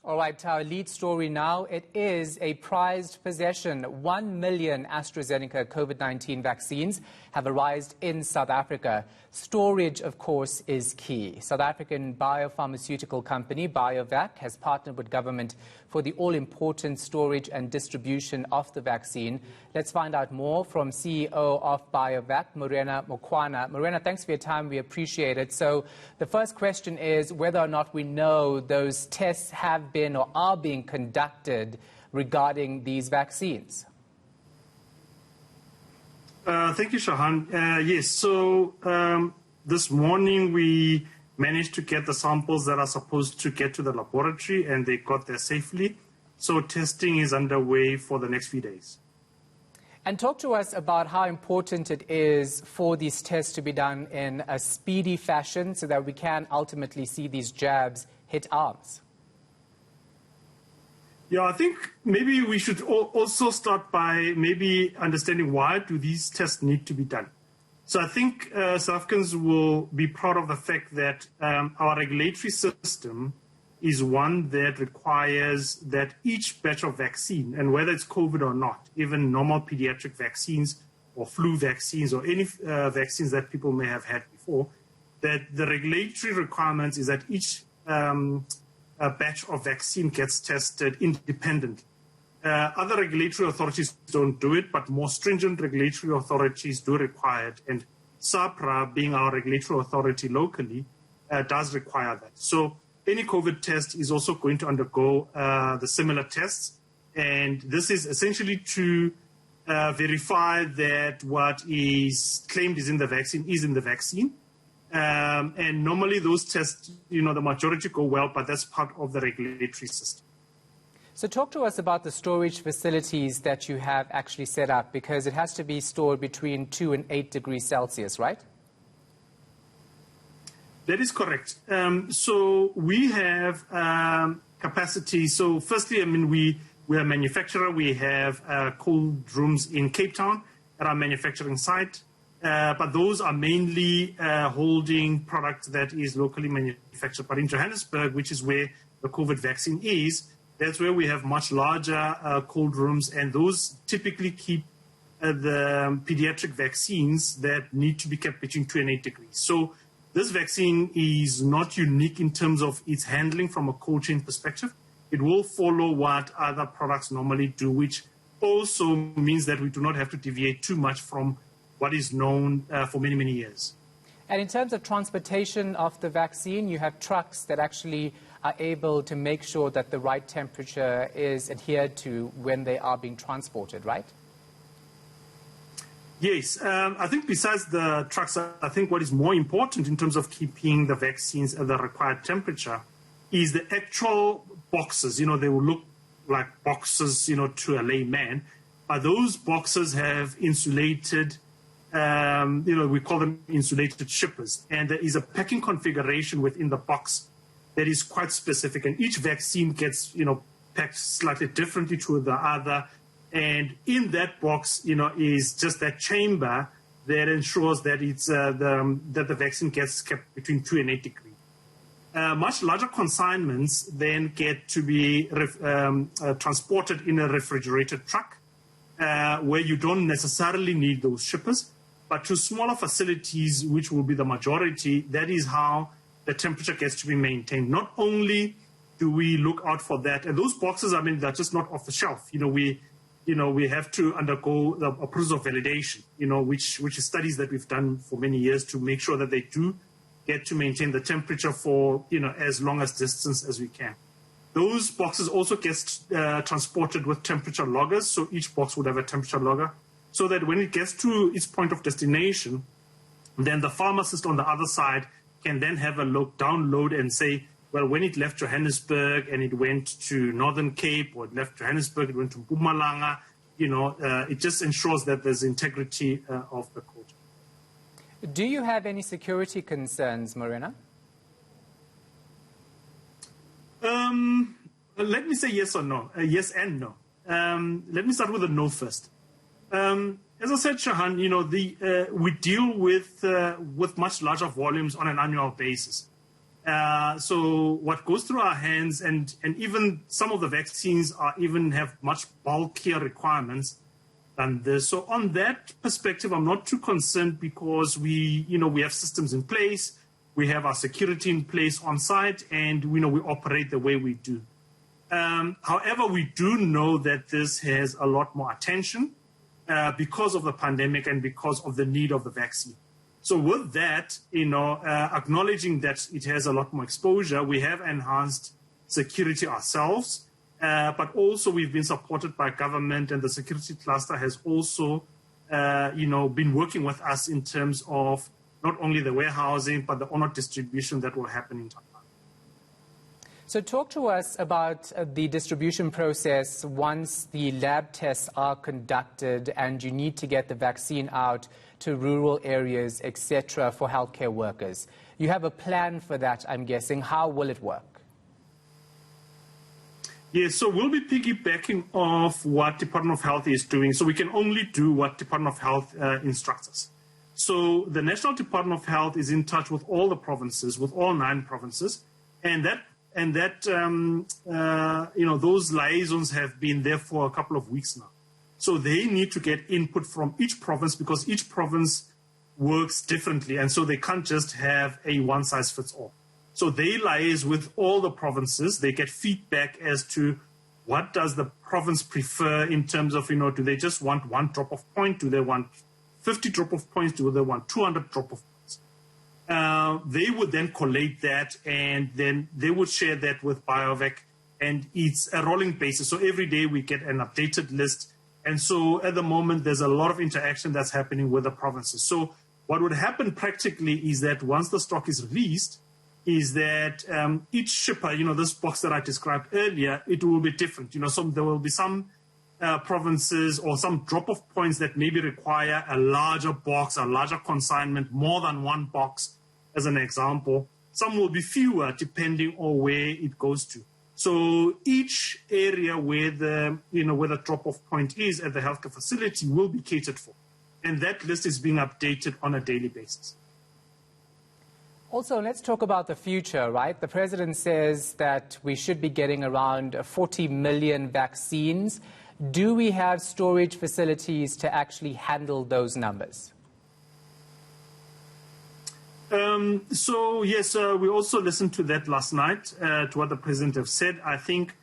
All right, our lead story now. It is a prized possession. 1 million AstraZeneca COVID-19 vaccines have arrived in South Africa. Storage, of course, is key. South African biopharmaceutical company Biovac has partnered with government for the all-important storage and distribution of the vaccine. Let's find out more from CEO of Biovac, Morena Mokwana. Morena, thanks for your time. We appreciate it. So the first question is whether or not we know those tests have been or are being conducted regarding these vaccines. Thank you, Shahan. Yes, so this morning we managed to get the samples that are supposed to get to the laboratory, and they got there safely. So testing is underway for the next few days. And talk to us about how important it is for these tests to be done in a speedy fashion so that we can ultimately see these jabs hit arms. Yeah, I think maybe we should also start by maybe understanding why do these tests need to be done. So I think South Africans will be proud of the fact that our regulatory system is one that requires that each batch of vaccine, and whether it's COVID or not, even normal pediatric vaccines or flu vaccines or any vaccines that people may have had before, that the regulatory requirements is that each batch of vaccine gets tested independently. Other regulatory authorities don't do it, but more stringent regulatory authorities do require it. And SAPRA, being our regulatory authority locally, does require that. So any COVID test is also going to undergo the similar tests. And this is essentially to verify that what is claimed is in the vaccine is in the vaccine. And normally those tests, the majority go well, but that's part of the regulatory system. So talk to us about the storage facilities that you have actually set up, because it has to be stored between 2 and 8 degrees Celsius, right? That is correct. So we have capacity. So firstly, we're a manufacturer. We have cold rooms in Cape Town at our manufacturing site. But those are mainly holding product that is locally manufactured. But in Johannesburg, which is where the COVID vaccine is, that's where we have much larger cold rooms, and those typically keep the pediatric vaccines that need to be kept between 2 and 8 degrees. So this vaccine is not unique in terms of its handling from a cold chain perspective. It will follow what other products normally do, which also means that we do not have to deviate too much from what is known for many, many years. And in terms of transportation of the vaccine, you have trucks that actually are able to make sure that the right temperature is adhered to when they are being transported, right? Yes. I think besides the trucks, I think what is more important in terms of keeping the vaccines at the required temperature is the actual boxes. They will look like boxes, to a layman, but those boxes have insulated we call them insulated shippers. And there is a packing configuration within the box that is quite specific. And each vaccine gets, packed slightly differently to the other. And in that box, is just that chamber that ensures that it's that the vaccine gets kept between 2 and 8 degrees. Much larger consignments then get to be transported in a refrigerated truck, where you don't necessarily need those shippers. But to smaller facilities, which will be the majority, that is how the temperature gets to be maintained. Not only do we look out for that, and those boxes, they're just not off the shelf. We have to undergo a process of validation, which is studies that we've done for many years to make sure that they do get to maintain the temperature for, as long as distance as we can. Those boxes also get transported with temperature loggers, so each box would have a temperature logger, so that when it gets to its point of destination, then the pharmacist on the other side can then have a look, download and say, well, when it left Johannesburg and it went to Northern Cape, or it left Johannesburg, it went to Mpumalanga, it just ensures that there's integrity of the code. Do you have any security concerns, Morena? Let me say yes or no. Yes and no. Let me start with a no first. As I said, Shahan, we deal with much larger volumes on an annual basis. So what goes through our hands, and even some of the vaccines have much bulkier requirements than this. So on that perspective, I'm not too concerned because we have systems in place, we have our security in place on site, and we operate the way we do. However, we do know that this has a lot more attention because of the pandemic and because of the need of the vaccine. So with that, acknowledging that it has a lot more exposure, we have enhanced security ourselves, but also we've been supported by government, and the security cluster has also, been working with us in terms of not only the warehousing, but the honor distribution that will happen in time. So talk to us about the distribution process once the lab tests are conducted and you need to get the vaccine out to rural areas, etc., for healthcare workers. You have a plan for that, I'm guessing. How will it work? Yes, so we'll be piggybacking off what Department of Health is doing. So we can only do what Department of Health instructs us. So the National Department of Health is in touch with all the provinces, with all 9 provinces, and those liaisons have been there for a couple of weeks now. So they need to get input from each province because each province works differently, and so they can't just have a one-size-fits-all. So they liaise with all the provinces. They get feedback as to what does the province prefer in terms of, do they just want 1 drop-off point? Do they want 50 drop-off points? Do they want 200 drop-off points? They would then collate that, and then they would share that with Biovac, and it's a rolling basis. So every day we get an updated list. And so at the moment, there's a lot of interaction that's happening with the provinces. So what would happen practically is that once the stock is released, is that each shipper, this box that I described earlier, it will be different. So there will be some provinces or some drop-off points that maybe require a larger box, a larger consignment, more than 1 box, as an example. Some will be fewer, depending on where it goes to. So each area where the drop-off point is at the healthcare facility will be catered for. And that list is being updated on a daily basis. Also, let's talk about the future, right? The president says that we should be getting around 40 million vaccines. Do we have storage facilities to actually handle those numbers? Yes, we also listened to that last night, to what the president have said. I think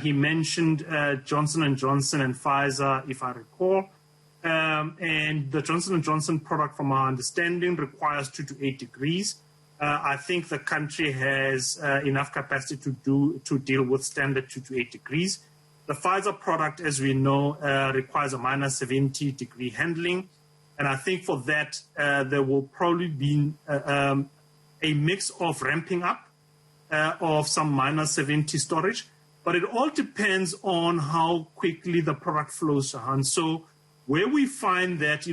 he mentioned Johnson & Johnson and Pfizer, if I recall. And the Johnson & Johnson product, from our understanding, requires 2 to 8 degrees. I think the country has enough capacity to deal with standard 2 to 8 degrees. The Pfizer product, as we know, requires a minus 70 degree handling. And I think for that, there will probably be a mix of ramping up of some minus 70 storage. But it all depends on how quickly the product flows, Shahan. So where we find that,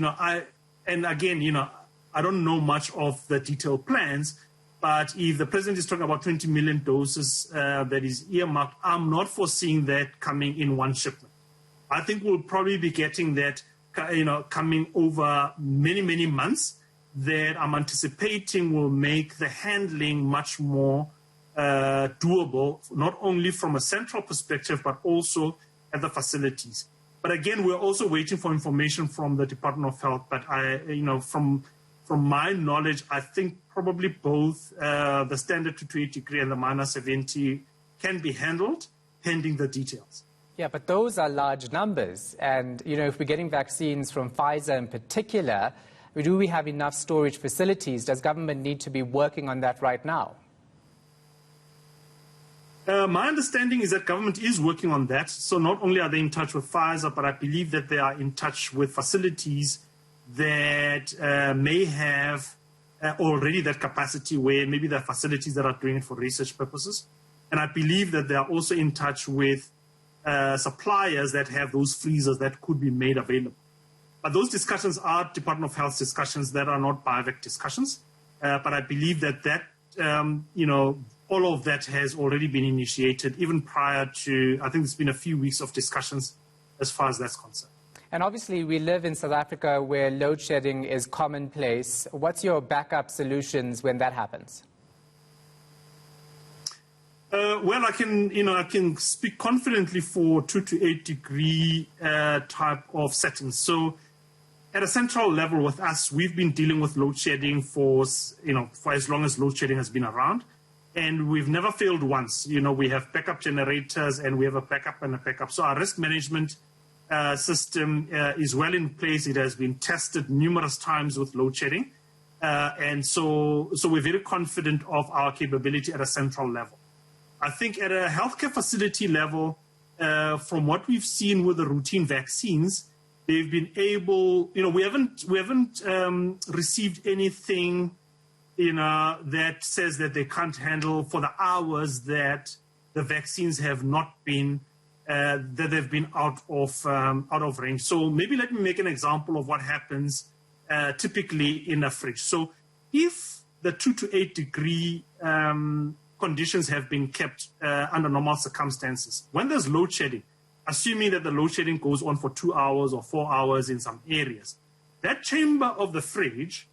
I don't know much of the detailed plans, but if the president is talking about 20 million doses that is earmarked, I'm not foreseeing that coming in 1 shipment. I think we'll probably be getting that, coming over many, many months, that I'm anticipating will make the handling much more doable, not only from a central perspective, but also at the facilities. But again, we're also waiting for information from the Department of Health. But from my knowledge, I think probably both the standard 2 to 8 degree and the minus 70 can be handled, pending the details. Yeah, but those are large numbers. And, if we're getting vaccines from Pfizer in particular, do we have enough storage facilities? Does government need to be working on that right now? My understanding is that government is working on that. So not only are they in touch with Pfizer, but I believe that they are in touch with facilities that may have already that capacity, where maybe there are facilities that are doing it for research purposes. And I believe that they are also in touch with suppliers that have those freezers that could be made available. But those discussions are Department of Health discussions that are not Biovac discussions. But I believe that all of that has already been initiated, even prior to, I think there's been a few weeks of discussions as far as that's concerned. And obviously, we live in South Africa where load shedding is commonplace. What's your backup solutions when that happens? Well, I can speak confidently for 2 to 8 degree type of settings. So at a central level with us, we've been dealing with load shedding for as long as load shedding has been around. And we've never failed once. We have backup generators and we have a backup and a backup. So our risk management system is well in place. It has been tested numerous times with load shedding. And so we're very confident of our capability at a central level. I think at a healthcare facility level, from what we've seen with the routine vaccines, they've been able, we haven't received anything, that says that they can't handle for the hours that the vaccines have not been, that they've been out of range. So maybe let me make an example of what happens typically in a fridge. So if the 2 to 8 degree conditions have been kept under normal circumstances, when there's load shedding, assuming that the load shedding goes on for 2 hours or 4 hours in some areas, that chamber of the fridge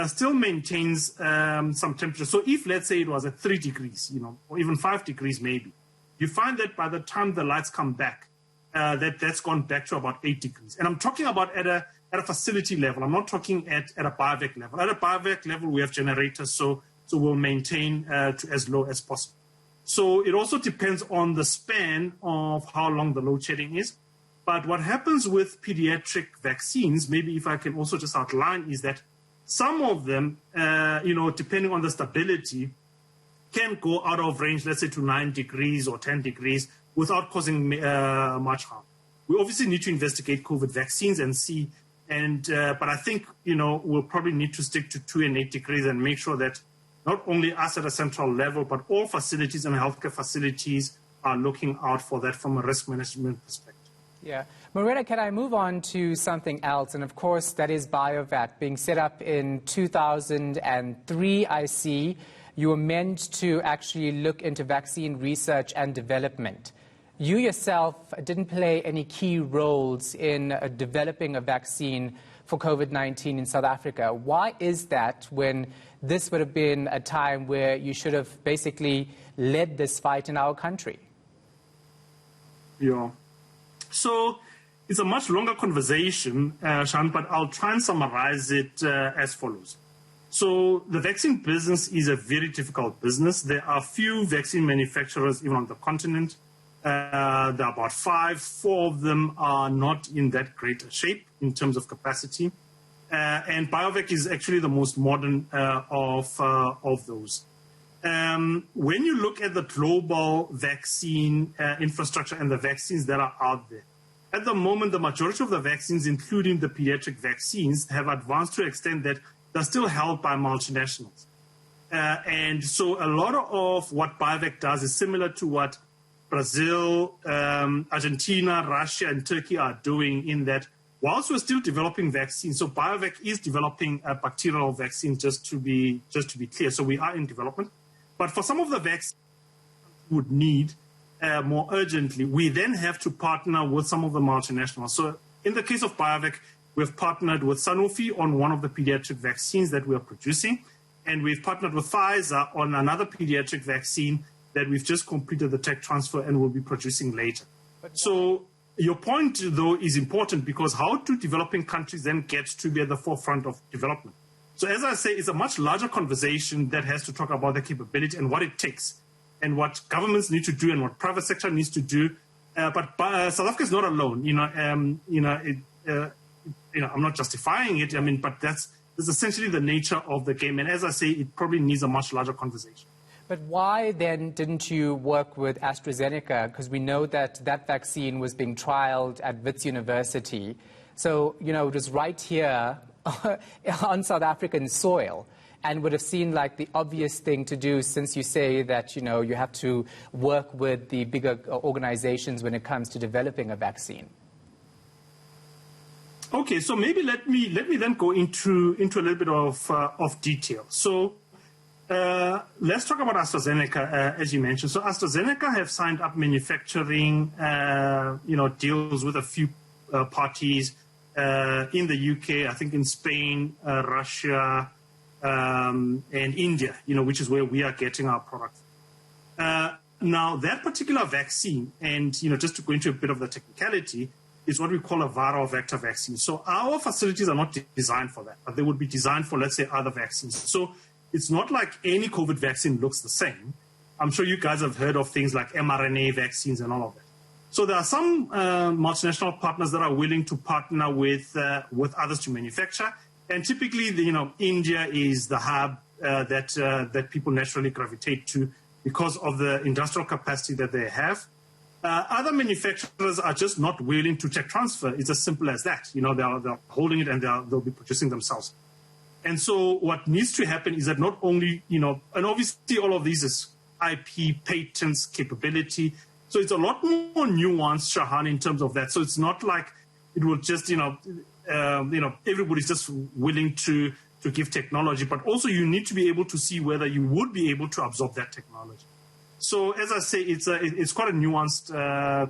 still maintains some temperature. So if, let's say, it was at 3 degrees, or even 5 degrees maybe, you find that by the time the lights come back, that's gone back to about 8 degrees. And I'm talking about at a facility level. I'm not talking at a Biovac level. At a Biovac level, we have generators, so we'll maintain to as low as possible. So it also depends on the span of how long the load shedding is. But what happens with pediatric vaccines, maybe if I can also just outline, is that some of them, depending on the stability, can go out of range, let's say to 9 degrees or 10 degrees without causing much harm. We obviously need to investigate COVID vaccines and see, but I think, we'll probably need to stick to 2 and 8 degrees and make sure that not only us at a central level, but all facilities and healthcare facilities are looking out for that from a risk management perspective. Yeah. Morena, can I move on to something else? And of course, that is Biovac, being set up in 2003, I see. You were meant to actually look into vaccine research and development. You yourself didn't play any key roles in developing a vaccine for COVID-19 in South Africa. Why is that when this would have been a time where you should have basically led this fight in our country? Yeah. So it's a much longer conversation, Shan, but I'll try and summarize it as follows. So the vaccine business is a very difficult business. There are few vaccine manufacturers even on the continent. There are about 5. 4 of them are not in that great a shape in terms of capacity. And Biovac is actually the most modern of those. When you look at the global vaccine infrastructure and the vaccines that are out there, at the moment, the majority of the vaccines, including the pediatric vaccines, have advanced to an extent that they're still held by multinationals. And so a lot of what Biovac does is similar to what Brazil, Argentina, Russia, and Turkey are doing, in that whilst we're still developing vaccines, so Biovac is developing a bacterial vaccine, just to be clear. So we are in development. But for some of the vaccines we would need more urgently, we then have to partner with some of the multinationals. So in the case of Biovac, we've partnered with Sanofi on one of the pediatric vaccines that we are producing, and we've partnered with Pfizer on another pediatric vaccine that we've just completed the tech transfer and will be producing later. So your point, though, is important, because how do developing countries then get to be at the forefront of development? So as I say, it's a much larger conversation that has to talk about the capability and what it takes and what governments need to do and what private sector needs to do. But South Africa is not alone. I'm not justifying it. But that's essentially the nature of the game. And as I say, it probably needs a much larger conversation. But why then didn't you work with AstraZeneca? Because we know that vaccine was being trialed at Wits University. So, it was right here on South African soil, and would have seemed like the obvious thing to do, since you say that, you have to work with the bigger organizations when it comes to developing a vaccine. Okay, so maybe let me then go into a little bit of detail. So let's talk about AstraZeneca, as you mentioned. So AstraZeneca have signed up manufacturing, deals with a few parties in the UK, I think in Spain, Russia, and India, which is where we are getting our products. Now, that particular vaccine, and just to go into a bit of the technicality, is what we call a viral vector vaccine. So our facilities are not designed for that, but they would be designed for, let's say, other vaccines. So it's not like any COVID vaccine looks the same. I'm sure you guys have heard of things like mRNA vaccines and all of that. So there are some multinational partners that are willing to partner with others to manufacture. And typically, India is the hub that people naturally gravitate to because of the industrial capacity that they have. Other manufacturers are just not willing to tech transfer. It's as simple as that. They're holding it and they'll be producing themselves. And so what needs to happen is that not only, and obviously all of these is IP, patents, capability. So it's a lot more nuanced, Shahan, in terms of that. So it's not like it will just, everybody's just willing to give technology, but also you need to be able to see whether you would be able to absorb that technology. So as I say, it's quite a nuanced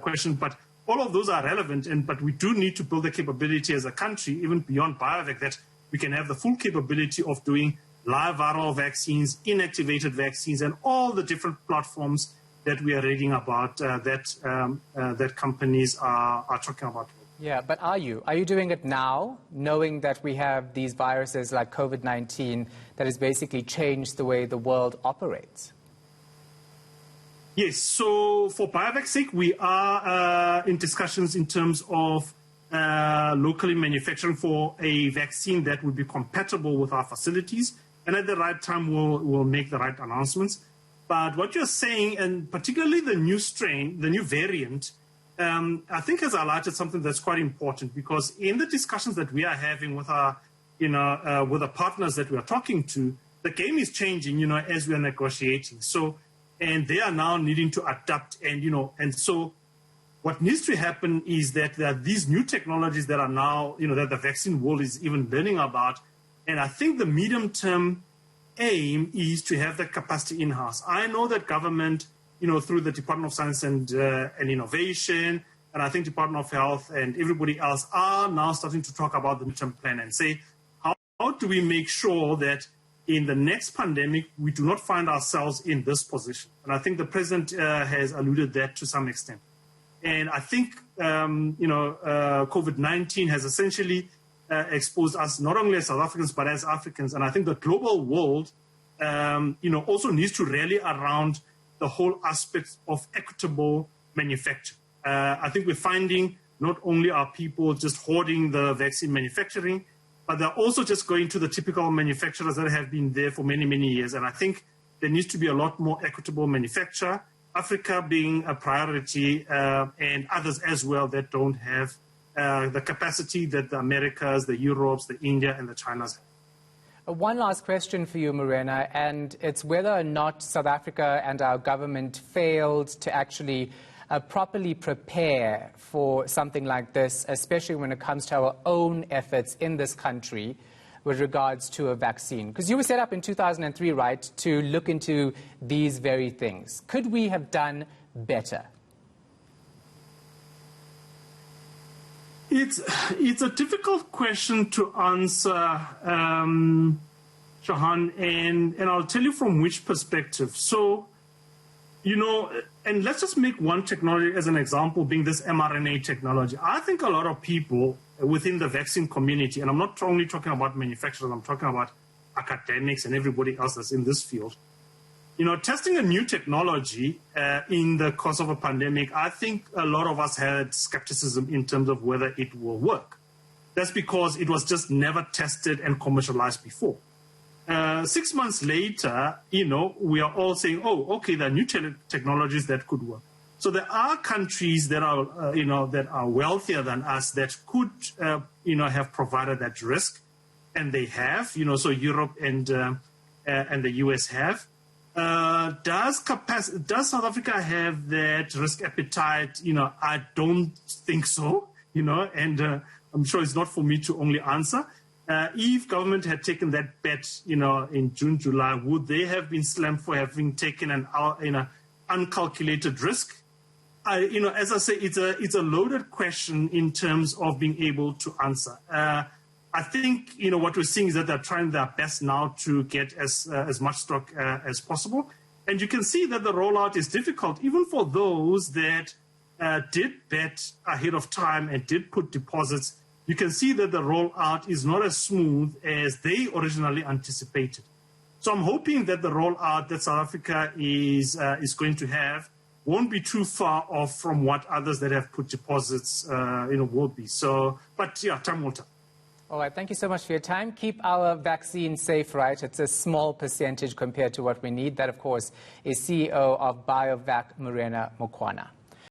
question, but all of those are relevant. But we do need to build the capability as a country, even beyond Biovac, that we can have the full capability of doing live viral vaccines, inactivated vaccines, and all the different platforms that we are reading about that companies are talking about. Yeah, but are you doing it now, knowing that we have these viruses like COVID-19 that has basically changed the way the world operates? Yes, so for Biovac's sake, we are in discussions in terms of locally manufacturing for a vaccine that would be compatible with our facilities. And at the right time, we'll make the right announcements. But what you're saying, and particularly the new strain, the new variant, I think has highlighted something that's quite important, because in the discussions that we are having with our, with the partners that we are talking to, the game is changing, as we are negotiating. So, and they are now needing to adapt, and so what needs to happen is that there are these new technologies that are now, that the vaccine world is even learning about. And I think the medium-term aim is to have that capacity in-house. I know that government, through the Department of Science and Innovation, and I think Department of Health and everybody else are now starting to talk about the midterm plan and say, how do we make sure that in the next pandemic, we do not find ourselves in this position? And I think the president has alluded that to some extent. And I think, COVID-19 has essentially exposed us not only as South Africans, but as Africans. And I think the global world, also needs to rally around the whole aspect of equitable manufacture. I think we're finding not only are people just hoarding the vaccine manufacturing, but they're also just going to the typical manufacturers that have been there for many, many years. And I think there needs to be a lot more equitable manufacture, Africa being a priority, and others as well that don't have the capacity that the Americas, the Europes, the India, and the Chinas have. One last question for you, Morena, and it's whether or not South Africa and our government failed to actually properly prepare for something like this, especially when it comes to our own efforts in this country with regards to a vaccine. Because you were set up in 2003, right, to look into these very things. Could we have done better? It's a difficult question to answer, Shahan, and I'll tell you from which perspective. So, and let's just make one technology as an example, being this mRNA technology. I think a lot of people within the vaccine community, and I'm not only talking about manufacturers, I'm talking about academics and everybody else that's in this field, testing a new technology in the course of a pandemic, I think a lot of us had skepticism in terms of whether it will work. That's because it was just never tested and commercialized before. 6 months later, we are all saying, oh, okay, there are new technologies that could work. So there are countries that are, that are wealthier than us that could, have provided that risk, and they have, so Europe and the US have. Does South Africa have that risk appetite? I don't think so, and I'm sure it's not for me to only answer. If government had taken that bet, in June, July, would they have been slammed for having taken an uncalculated risk? As I say, it's a loaded question in terms of being able to answer. I think, what we're seeing is that they're trying their best now to get as much stock as possible. And you can see that the rollout is difficult, even for those that did bet ahead of time and did put deposits. You can see that the rollout is not as smooth as they originally anticipated. So I'm hoping that the rollout that South Africa is going to have won't be too far off from what others that have put deposits will be. So, but yeah, time will tell. All right, thank you so much for your time. Keep our vaccine safe, right? It's a small percentage compared to what we need. That, of course, is CEO of Biovac, Morena Mokwana.